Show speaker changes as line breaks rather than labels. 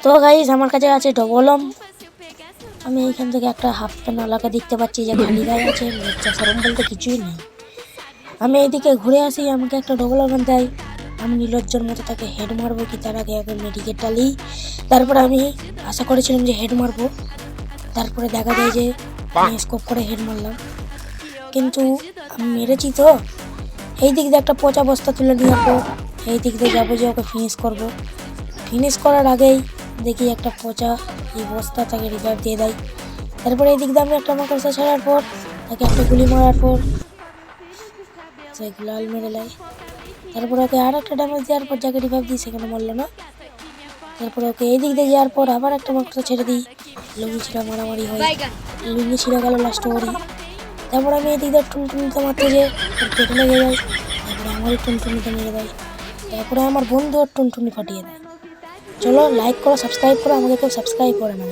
তো গাইস আমার কাছে আছে ডবলম। আমি এইখান থেকে একটা হাফ প্যান্টওয়ালাকে দেখতে পাচ্ছি যে খালি গায়ে আছে, লজ্জা শরম বলতে কিছুই নেই। আমি এইদিকে ঘুরে আসি, আমাকে একটা ডবলম দেয়। আমি নির্লজ্জর মতো তাকে হেড মারবো, কি তার আগে আগে মেডিকেট ডালি। তারপরে আমি আশা করেছিলাম যে হেড মারবো, তারপরে দেখা যায় যে আমি স্কোপ করে হেড মারলাম, কিন্তু আমি মেরেছি তো। এই দিক দিয়ে একটা পচা বস্তা তুলে নিয়ে পর এই দিক দিয়ে যাবো যে ওকে ফিনিশ করবো। ফিনিশ করার আগেই দেখি একটা পচা এই বস্তা তাকে রিভাইভ দিয়ে দেয়। তারপরে এই দিক দিয়ে আমি একটা মাকড়সা ছাড়ার পর তাকে একটা গুলি মারার পর সে গুলাল মেরে নেয়। তারপরে ওকে আর একটা ড্যামেজ দেওয়ার পর যাকে রিভাইভ দিই সেখানে মারলো না। তারপরে ওকে এই দিক দিয়ে যাওয়ার পর আবার একটা মাকড়সা ছেড়ে দিই, লুঙ্গি ছিঁড়া মারামারি হয়, লুঙ্গি ছিঁড়ে গেল লাস্ট ওভারই। তারপর আমি এই দিক দিয়ে টুনটুনিতে মারতে যে ওর পেটে লেগে যায়, তারপরে আমারই টুনটুনিতে মেরে দেয়, তারপরে আমার বন্ধু ওর টুনটুনি ফাটিয়ে দেয়। চলো লাইক করো, সাবস্ক্রাইব করো, আমাকে কেউ সাবস্ক্রাইব করে না।